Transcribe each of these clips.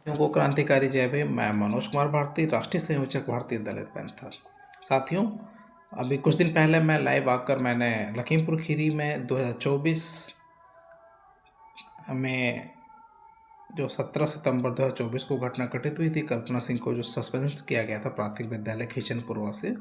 साथियों को क्रांतिकारी जय भीम। मैं मनोज कुमार भारती, राष्ट्रीय संयोजक भारतीय दलित पैंथर। साथियों, अभी कुछ दिन पहले मैं लाइव आकर मैंने लखीमपुर खीरी में 2024 में जो 17 सितंबर 2024 को घटना घटित हुई थी, कल्पना सिंह को जो सस्पेंस किया गया था प्राथमिक विद्यालय खीचनपुरवा से,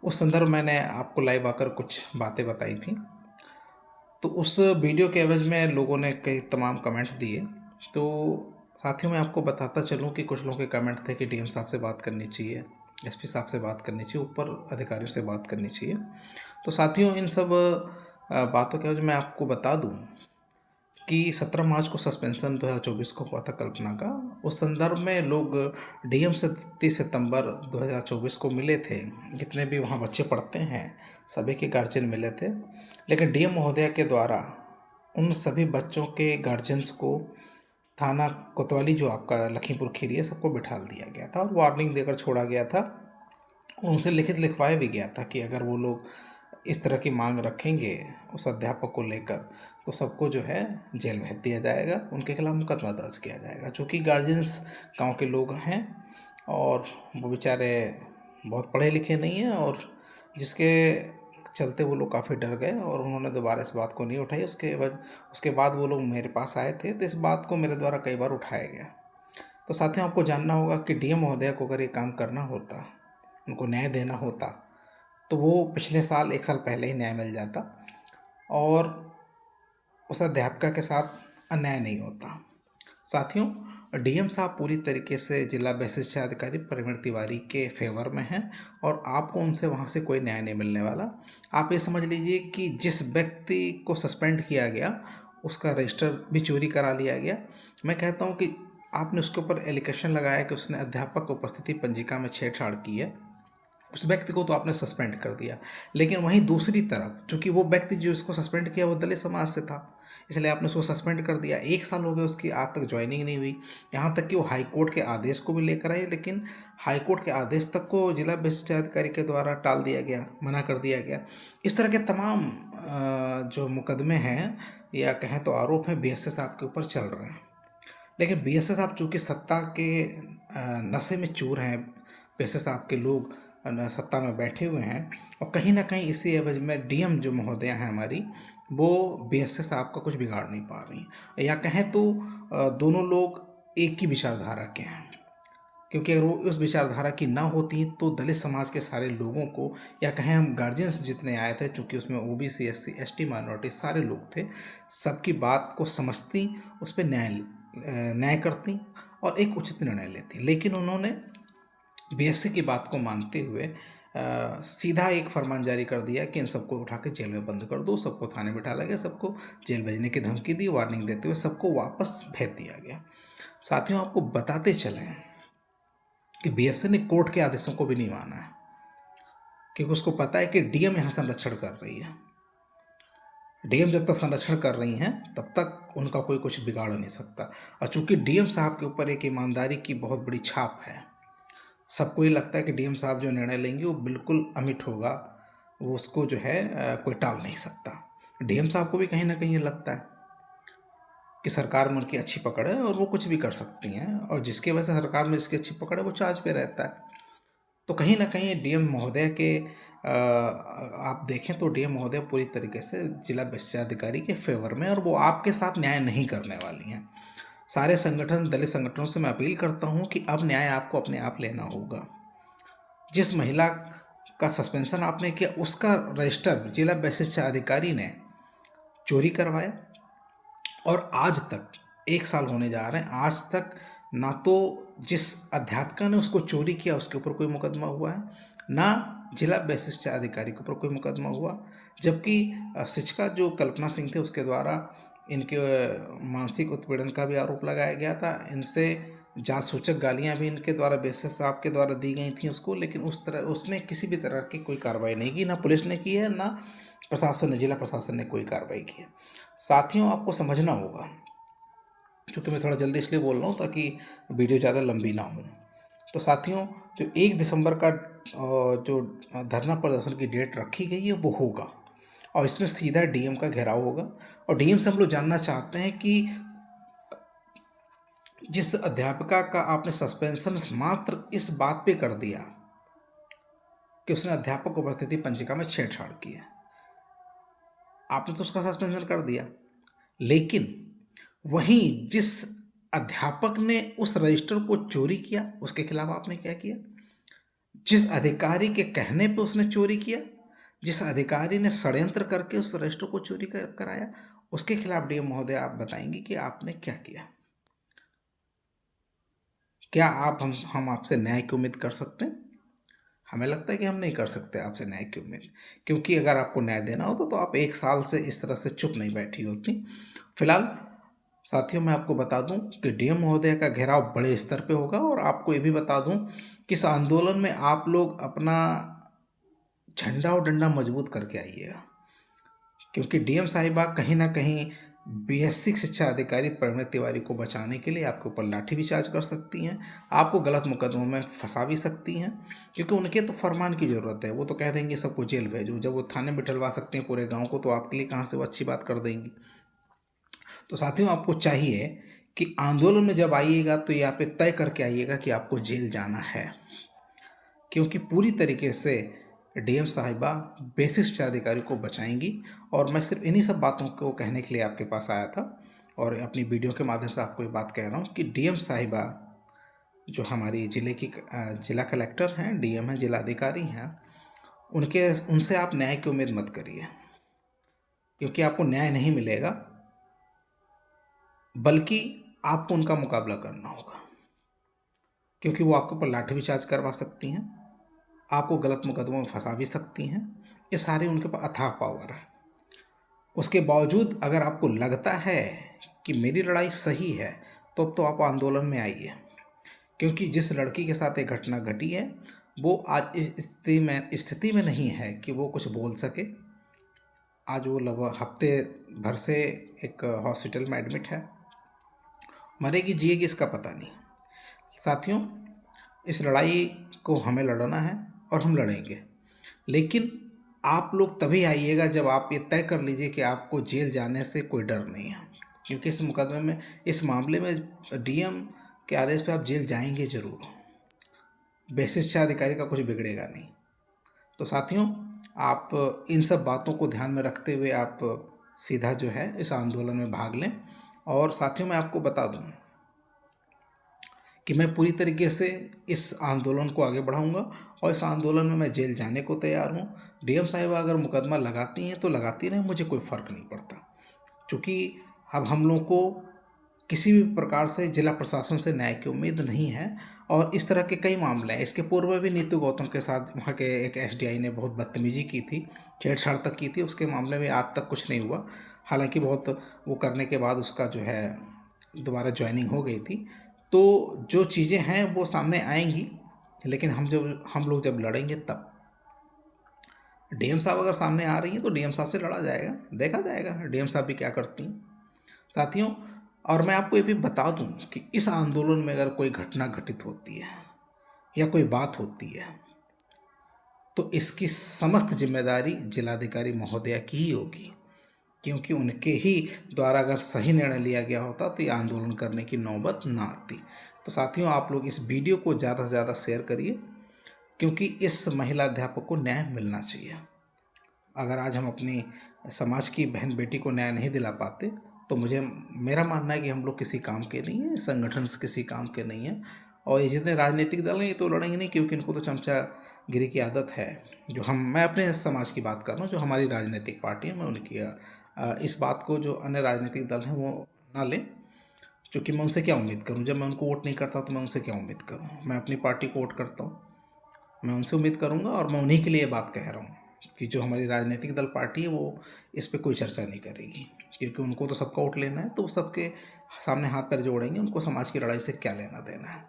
उस संदर्भ मैंने आपको लाइव आकर कुछ बातें बताई थी। तो उस वीडियो के एवज में लोगों ने कई तमाम कमेंट दिए। तो साथियों, मैं आपको बताता चलूं कि कुछ लोगों के कमेंट थे कि डीएम साहब से बात करनी चाहिए, एसपी साहब से बात करनी चाहिए, ऊपर अधिकारियों से बात करनी चाहिए। तो साथियों, इन सब बातों के एवज मैं आपको बता दूं कि 17 मार्च को सस्पेंशन 2024 को हुआ था कल्पना का। उस संदर्भ में लोग डीएम से 30 सितंबर 2024 को मिले थे। जितने भी वहाँ बच्चे पढ़ते हैं सभी के गार्जियन मिले थे, लेकिन डीएम महोदया के द्वारा उन सभी बच्चों के गार्जियंस को थाना कोतवाली, जो आपका लखीमपुर खीरी है, सबको बिठा दिया गया था और वार्निंग देकर छोड़ा गया था। और उनसे लिखित लिखवाया भी गया था कि अगर वो लोग इस तरह की मांग रखेंगे उस अध्यापक को लेकर तो सबको जो है जेल भेज दिया जाएगा, उनके खिलाफ मुकदमा दर्ज किया जाएगा। चूँकि गार्जियंस गांव के लोग हैं और वो बेचारे बहुत पढ़े लिखे नहीं हैं, और जिसके चलते वो लोग काफ़ी डर गए और उन्होंने दोबारा इस बात को नहीं उठाई। उसके बाद वो लोग मेरे पास आए थे, तो इस बात को मेरे द्वारा कई बार उठाया गया। तो साथियों, आपको जानना होगा कि डीएम महोदया को अगर ये काम करना होता, उनको न्याय देना होता, तो वो पिछले साल, 1 साल पहले ही न्याय मिल जाता और उस अध्यापिका के साथ अन्याय नहीं होता। साथियों, डीएम साहब पूरी तरीके से जिला बेसिक शिक्षा अधिकारी प्रवीण तिवारी के फेवर में हैं और आपको उनसे वहाँ से कोई न्याय नहीं मिलने वाला। आप ये समझ लीजिए कि जिस व्यक्ति को सस्पेंड किया गया उसका रजिस्टर भी चोरी करा लिया गया। मैं कहता हूँ कि आपने उसके ऊपर एलिगेशन लगाया कि उसने अध्यापक उपस्थिति पंजिका में छेड़छाड़ की है, उस व्यक्ति को तो आपने सस्पेंड कर दिया। लेकिन वहीं दूसरी तरफ, चूंकि वो व्यक्ति जो इसको सस्पेंड किया वो दलित समाज से था, इसलिए आपने उसको सस्पेंड कर दिया। 1 साल हो गए उसकी, आज तक ज्वाइनिंग नहीं हुई। यहाँ तक कि वो हाई कोर्ट के आदेश को भी लेकर आई, लेकिन हाई कोर्ट के आदेश तक को जिला बेसिक अधिकारी के द्वारा टाल दिया गया, मना कर दिया गया। इस तरह के तमाम जो मुकदमे हैं या कहें तो आरोप हैं बीएसए साहब के ऊपर चल रहे हैं। लेकिन बीएसए साहब चूँकि सत्ता के नशे में चूर हैं, बीएसए साहब के लोग सत्ता में बैठे हुए हैं, और कहीं ना कहीं इसी एवज में डीएम जो महोदया हैं हमारी, वो बीएसए साहब का कुछ बिगाड़ नहीं पा रही हैं। या कहें तो दोनों लोग एक ही विचारधारा के हैं, क्योंकि अगर वो उस विचारधारा की ना होती तो दलित समाज के सारे लोगों को, या कहें हम गार्जियंस जितने आए थे, चूँकि उसमें ओबीसी, एससी, एसटी, माइनॉरिटी सारे लोग थे, सबकी बात को समझती, उस पर न्याय करती और एक उचित निर्णय लेती। लेकिन उन्होंने बीएससी की बात को मानते हुए सीधा एक फरमान जारी कर दिया कि इन सबको उठा के जेल में बंद कर दो, सबको थाने बिठा लिया गया, सबको जेल भेजने की धमकी दी, वार्निंग देते हुए सबको वापस भेज दिया गया। साथियों, आपको बताते चलें कि बीएससी ने कोर्ट के आदेशों को भी नहीं माना है, क्योंकि उसको पता है कि डीएम यहाँ संरक्षण कर रही है। डीएम जब तक संरक्षण कर रही हैं तब तक उनका कोई कुछ बिगाड़ नहीं सकता। और चूंकि डीएम साहब के ऊपर एक ईमानदारी की बहुत बड़ी छाप है, सबको ये लगता है कि डीएम साहब जो निर्णय लेंगे वो बिल्कुल अमिट होगा, वो उसको जो है कोई टाल नहीं सकता। डीएम साहब को भी कहीं ना कहीं ये लगता है कि सरकार में उनकी अच्छी पकड़ है और वो कुछ भी कर सकती हैं, और जिसकी वजह से सरकार में जिसकी अच्छी पकड़ है वो चार्ज पे रहता है। तो कहीं ना कहीं डीएम महोदय के आप देखें तो डीएम महोदय पूरी तरीके से जिला विशेषाधिकारी के फेवर में, और वो आपके साथ न्याय नहीं करने वाली हैं। सारे संगठन, दलित संगठनों से मैं अपील करता हूं कि अब न्याय आपको अपने आप लेना होगा। जिस महिला का सस्पेंशन आपने किया उसका रजिस्टर जिला विशिष्ट अधिकारी ने चोरी करवाया, और आज तक 1 साल होने जा रहे हैं, आज तक ना तो जिस अध्यापिका ने उसको चोरी किया उसके ऊपर कोई मुकदमा हुआ है, ना जिला विशिष्ट अधिकारी के ऊपर कोई मुकदमा हुआ। जबकि शिक्षिका जो कल्पना सिंह थे उसके द्वारा इनके मानसिक उत्पीड़न का भी आरोप लगाया गया था, इनसे जांच सूचक गालियां भी इनके द्वारा बेसिस साहब के द्वारा दी गई थी उसको, लेकिन उसमें किसी भी तरह की कोई कार्रवाई नहीं की, ना पुलिस ने की है, ना प्रशासन ने, जिला प्रशासन ने कोई कार्रवाई की है। साथियों, आपको समझना होगा, क्योंकि मैं थोड़ा जल्दी इसलिए बोल रहा हूँ ताकि वीडियो ज़्यादा लंबी ना हो। तो साथियों, जो 1 दिसंबर का जो धरना प्रदर्शन की डेट रखी गई है वो होगा, और इसमें सीधा डीएम का घेराव होगा। और डीएम से हम लोग जानना चाहते हैं कि जिस अध्यापिका का आपने सस्पेंशन मात्र इस बात पे कर दिया कि उसने अध्यापक उपस्थिति पंजिका में छेड़छाड़ की है, आपने तो उसका सस्पेंशन कर दिया। लेकिन वहीं जिस अध्यापक ने उस रजिस्टर को चोरी किया, उसके खिलाफ आपने क्या किया? जिस अधिकारी के कहने पे उसने चोरी किया, जिस अधिकारी ने षड्यंत्र करके उस रजिस्टर को चोरी कराया, उसके खिलाफ डीएम महोदय आप बताएंगे कि आपने क्या किया? क्या आप हम आपसे न्याय की उम्मीद कर सकते हैं? हमें लगता है कि हम नहीं कर सकते आपसे न्याय की उम्मीद, क्योंकि अगर आपको न्याय देना होता तो आप 1 साल से इस तरह से चुप नहीं बैठी होती। फिलहाल साथियों, मैं आपको बता दूं कि डीएम महोदय का घेराव बड़े स्तर पे होगा, और आपको ये भी बता दूं कि इस आंदोलन में आप लोग अपना झंडा और डंडा मजबूत करके आइएगा, क्योंकि डीएम साहिबा कहीं ना कहीं बेसिक शिक्षा अधिकारी परिणीत तिवारी को बचाने के लिए आपके ऊपर लाठी भी चार्ज कर सकती हैं, आपको गलत मुकदमों में फंसा भी सकती हैं, क्योंकि उनके तो फरमान की ज़रूरत है। वो तो कह देंगे सबको जेल भेजो। जब वो थाने में बिठलवा सकते हैं पूरे गांव को, तो आपके लिए कहाँ से वो अच्छी बात कर देंगी? तो साथियों, आपको चाहिए कि आंदोलन में जब आइएगा तो यहाँ पे तय करके आइएगा कि आपको जेल जाना है, क्योंकि पूरी तरीके से डीएम साहिबा बेसिक शिक्षा अधिकारी को बचाएंगी। और मैं सिर्फ इन्हीं सब बातों को कहने के लिए आपके पास आया था, और अपनी वीडियो के माध्यम से आपको ये बात कह रहा हूँ कि डीएम साहिबा जो हमारी जिला कलेक्टर हैं, डीएम हैं, जिला अधिकारी हैं, उनसे आप न्याय की उम्मीद मत करिए, क्योंकि आपको न्याय नहीं मिलेगा, बल्कि आपको उनका मुकाबला करना होगा, क्योंकि वो आपके ऊपर लाठी भी चार्ज करवा सकती हैं, आपको गलत मुकदमों में फंसा भी सकती हैं। ये सारे उनके पास अथाह पावर है। उसके बावजूद अगर आपको लगता है कि मेरी लड़ाई सही है, तो अब तो आप आंदोलन में आइए, क्योंकि जिस लड़की के साथ एक घटना घटी है, वो आज इस स्थिति में नहीं है कि वो कुछ बोल सके। आज वो लगभग हफ्ते भर से एक हॉस्पिटल में एडमिट है। मरेगी जिएगी इसका पता नहीं। साथियों, इस लड़ाई को हमें लड़ना है और हम लड़ेंगे, लेकिन आप लोग तभी आइएगा जब आप ये तय कर लीजिए कि आपको जेल जाने से कोई डर नहीं है, क्योंकि इस मुकदमे में, इस मामले में डीएम के आदेश पे आप जेल जाएंगे जरूर। बेसिक शिक्षा अधिकारी का कुछ बिगड़ेगा नहीं। तो साथियों, आप इन सब बातों को ध्यान में रखते हुए आप सीधा जो है इस आंदोलन में भाग लें। और साथियों, मैं आपको बता दूं कि मैं पूरी तरीके से इस आंदोलन को आगे बढ़ाऊंगा, और इस आंदोलन में मैं जेल जाने को तैयार हूं। डीएम साहिबा अगर मुकदमा लगाती हैं तो लगाती रहें, मुझे कोई फ़र्क नहीं पड़ता, क्योंकि अब हम लोगों को किसी भी प्रकार से जिला प्रशासन से न्याय की उम्मीद नहीं है। और इस तरह के कई मामले हैं। इसके पूर्व में भी नीतू गौतम के साथ वहाँ के एक एसडीआई ने बहुत बदतमीजी की थी, छेड़छाड़ तक की थी। उसके मामले में आज तक कुछ नहीं हुआ, हालांकि बहुत वो करने के बाद उसका जो है दोबारा ज्वाइनिंग हो गई थी। तो जो चीज़ें हैं वो सामने आएंगी, लेकिन हम लोग जब लड़ेंगे तब। डीएम साहब अगर सामने आ रही हैं तो डीएम साहब से लड़ा जाएगा, देखा जाएगा डीएम साहब भी क्या करती हैं। साथियों, और मैं आपको ये भी बता दूं कि इस आंदोलन में अगर कोई घटना घटित होती है या कोई बात होती है, तो इसकी समस्त जिम्मेदारी जिलाधिकारी महोदया की ही होगी, क्योंकि उनके ही द्वारा अगर सही निर्णय लिया गया होता तो ये आंदोलन करने की नौबत ना आती। तो साथियों, आप लोग इस वीडियो को ज़्यादा से ज़्यादा शेयर करिए, क्योंकि इस महिला अध्यापक को न्याय मिलना चाहिए। अगर आज हम अपनी समाज की बहन बेटी को न्याय नहीं दिला पाते, तो मेरा मानना है कि हम लोग किसी काम के नहीं हैं, संगठन किसी काम के नहीं हैं। और ये जितने राजनीतिक दल हैं, ये तो लड़ेंगे नहीं, क्योंकि इनको तो चमचागिरी की आदत है। मैं अपने समाज की बात कर रहा हूँ, जो हमारी राजनीतिक पार्टी है, मैं उनकी इस बात को जो अन्य राजनीतिक दल हैं वो ना लें, क्योंकि मैं उनसे क्या उम्मीद करूँ? जब मैं उनको वोट नहीं करता तो मैं उनसे क्या उम्मीद करूँ? मैं अपनी पार्टी को वोट करता हूँ, मैं उनसे उम्मीद करूँगा। और मैं उन्हीं के लिए बात कह रहा हूँ कि जो हमारी राजनीतिक दल पार्टी है वो इस पर कोई चर्चा नहीं करेगी, क्योंकि उनको तो सबका वोट लेना है, तो वो सबके सामने हाथ पैर जोड़ेंगे। उनको समाज की लड़ाई से क्या लेना देना है।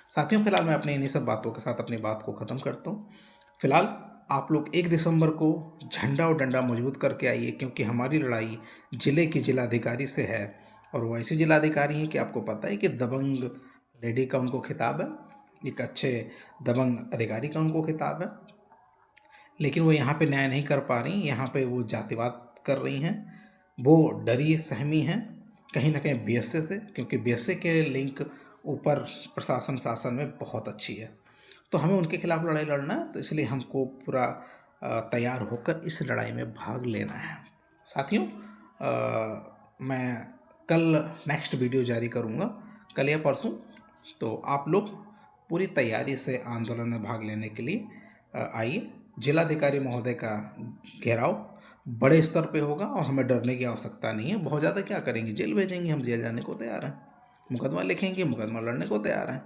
साथियों, फिलहाल मैं अपने इन्हीं सब बातों के साथ अपनी बात को ख़त्म करता हूँ। फिलहाल आप लोग 1 दिसंबर को झंडा और डंडा मजबूत करके आइए, क्योंकि हमारी लड़ाई जिले की जिलाधिकारी से है। और वो ऐसे जिलाधिकारी हैं कि आपको पता है कि दबंग लेडी का उनको खिताब है, एक अच्छे दबंग अधिकारी का उनको खिताब है, लेकिन वो यहाँ पे न्याय नहीं कर पा रही। यहाँ पे वो जातिवाद कर रही हैं, वो डरी सहमी हैं कहीं ना कहीं बीएसए से, क्योंकि बीएसए के लिंक ऊपर प्रशासन शासन में बहुत अच्छी है। तो हमें उनके खिलाफ लड़ाई लड़ना है, तो इसलिए हमको पूरा तैयार होकर इस लड़ाई में भाग लेना है। साथियों, मैं कल नेक्स्ट वीडियो जारी करूँगा, कल या परसों। तो आप लोग पूरी तैयारी से आंदोलन में भाग लेने के लिए आइए। जिलाधिकारी महोदय का घेराव बड़े स्तर पे होगा और हमें डरने की आवश्यकता नहीं है। बहुत ज़्यादा क्या करेंगे, जेल भेजेंगे, हम जेल जाने को तैयार हैं, मुकदमा लिखेंगे, मुकदमा लड़ने को तैयार हैं।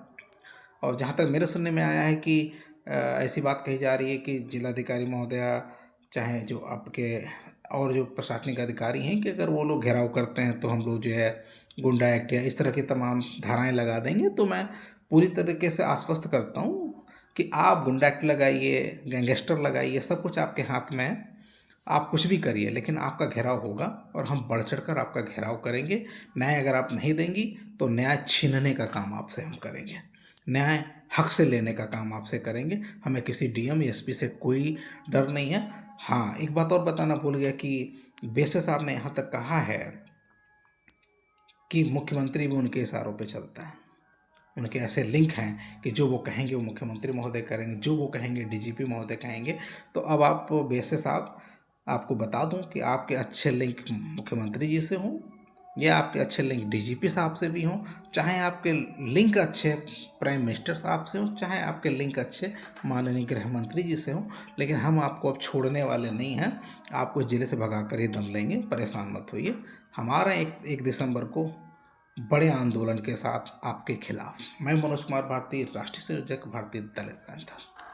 और जहाँ तक मेरे सुनने में आया है कि ऐसी बात कही जा रही है कि जिलाधिकारी महोदया चाहे जो आपके और जो प्रशासनिक अधिकारी हैं कि अगर वो लोग घेराव करते हैं तो हम लोग जो है गुंडा एक्ट या इस तरह की तमाम धाराएं लगा देंगे। तो मैं पूरी तरीके से आश्वस्त करता हूँ कि आप गुंडा एक्ट लगाइए, गैंगस्टर लगाइए, सब कुछ आपके हाथ में है, आप कुछ भी करिए, लेकिन आपका घेराव होगा और हम बढ़ चढ़कर आपका घेराव करेंगे। न्याय अगर आप नहीं देंगी तो न्याय छीनने का काम आपसे हम करेंगे, न्याय हक से लेने का काम आपसे करेंगे। हमें किसी डीएम एसपी से कोई डर नहीं है। हाँ, एक बात और बताना भूल गया कि बेसे साहब ने यहाँ तक कहा है कि मुख्यमंत्री भी उनके इशारों पे चलता है, उनके ऐसे लिंक हैं कि जो वो कहेंगे वो मुख्यमंत्री महोदय करेंगे, जो वो कहेंगे डीजीपी महोदय कहेंगे। तो अब आप बेसे साहब, आपको बता दूं कि आपके अच्छे लिंक मुख्यमंत्री जी से हों या आपके अच्छे लिंक डीजीपी साहब से भी हों, चाहे आपके लिंक अच्छे प्राइम मिनिस्टर साहब से हों, चाहे आपके लिंक अच्छे माननीय गृह मंत्री जी से हों, लेकिन हम आपको अब छोड़ने वाले नहीं हैं। आपको जिले से भगा कर ही दम लेंगे, परेशान मत होइए। हमारा 1 दिसंबर को बड़े आंदोलन के साथ आपके खिलाफ। मैं मनोज कुमार भारती, राष्ट्रीय संयोजक, भारतीय दलित पैंथर।